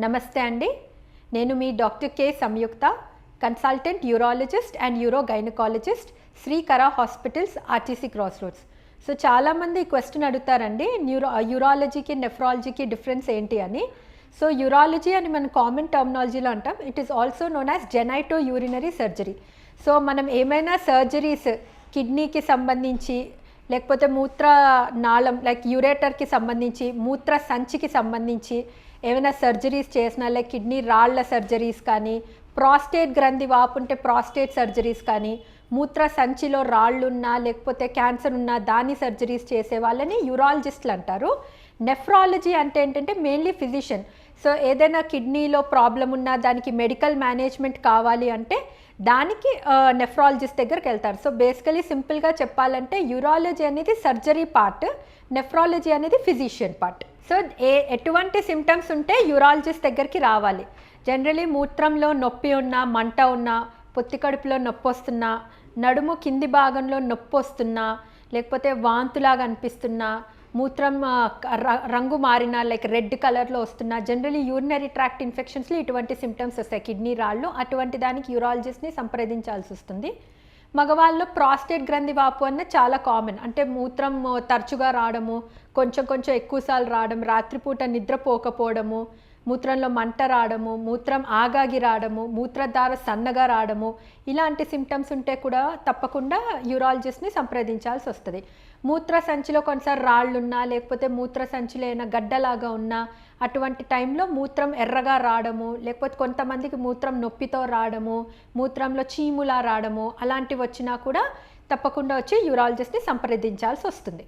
నమస్తే అండి. నేను మీ doctor K Samyuktha, consultant urologist and uro gynaecologist, Srikara hospitals, RTC cross roads. So చాలామంది ఈ క్వశ్చన్ అడుగుతారండి, యూరాలజీకి నెఫ్రాలజీకి డిఫరెన్స్ ఏంటి అని. సో యూరాలజీ అని మనం కామన్ టర్మినాలజీలో అంటాం. It is also known as genito urinary surgery. So మనం ఏమైనా సర్జరీస్ కిడ్నీకి సంబంధించి, లేకపోతే మూత్ర నాళం లైక్ యూరేటర్కి సంబంధించి, మూత్ర సంచికి సంబంధించి ఏమైనా సర్జరీస్ చేసినా, లైక్ కిడ్నీ రాళ్ల సర్జరీస్ కానీ, ప్రాస్టేట్ గ్రంథి వాపు ఉంటే ప్రాస్టేట్ సర్జరీస్ కానీ, మూత్ర సంచిలో రాళ్ళున్నా లేకపోతే క్యాన్సర్ ఉన్నా దాని సర్జరీస్ చేసే వాళ్ళని యూరాలజిస్టులు అంటారు. నెఫ్రాలజీ అంటే ఏంటంటే మెయిన్లీ ఫిజిషియన్. సో ఏదైనా కిడ్నీలో ప్రాబ్లం ఉన్నా దానికి మెడికల్ మేనేజ్మెంట్ కావాలి అంటే దానికి నెఫ్రాలజిస్ట్ దగ్గరికి వెళ్తారు. సో బేసికలీ సింపుల్గా చెప్పాలంటే యూరాలజీ అనేది సర్జరీ పార్ట్, నెఫ్రాలజీ అనేది ఫిజిషియన్ పార్ట్. సో ఎటువంటి సిమ్టమ్స్ ఉంటే యూరాలజిస్ట్ దగ్గరికి రావాలి. జనరలీ మూత్రంలో నొప్పి ఉన్నా, మంట ఉన్నా, పొత్తి కడుపులో నొప్పి వస్తున్నా, నడుము కింది భాగంలో నొప్పి వస్తున్నా, లేకపోతే వాంతులాగా అనిపిస్తున్నా, మూత్రం రంగు మారినా లైక్ రెడ్ కలర్లో వస్తున్నా, జనరలీ యూరినరీ ట్రాక్ట్ ఇన్ఫెక్షన్స్లో ఇటువంటి సిమ్టమ్స్ వస్తాయి, కిడ్నీ రాళ్ళు. అటువంటి దానికి యూరాలజిస్ట్ని సంప్రదించాల్సి వస్తుంది. మగవాళ్ళలో ప్రాస్టేట్ గ్రంథి వాపు అన్న చాలా కామన్. అంటే మూత్రం తరచుగా రావడము, కొంచెం కొంచెం ఎక్కువసార్లు రావడం, రాత్రిపూట నిద్రపోకపోవడము, మూత్రంలో మంట రావడము, మూత్రం ఆగాగి రావడము, మూత్రధార సన్నగా రావడము, ఇలాంటి సిమ్టమ్స్ ఉంటే కూడా తప్పకుండా యూరాలజిస్ట్ని సంప్రదించాల్సి వస్తుంది. మూత్ర సంచిలో కొన్నిసార్లు రాళ్ళున్నా, లేకపోతే మూత్ర సంచిలో ఏమైనా గడ్డలాగా ఉన్నా, అటువంటి టైంలో మూత్రం ఎర్రగా రావడము, లేకపోతే కొంతమందికి మూత్రం నొప్పితో రావడము, మూత్రంలో చీములా రావడము, అలాంటివి వచ్చినా కూడా తప్పకుండా వచ్చి యూరాలజిస్ట్ని సంప్రదించాల్సి వస్తుంది.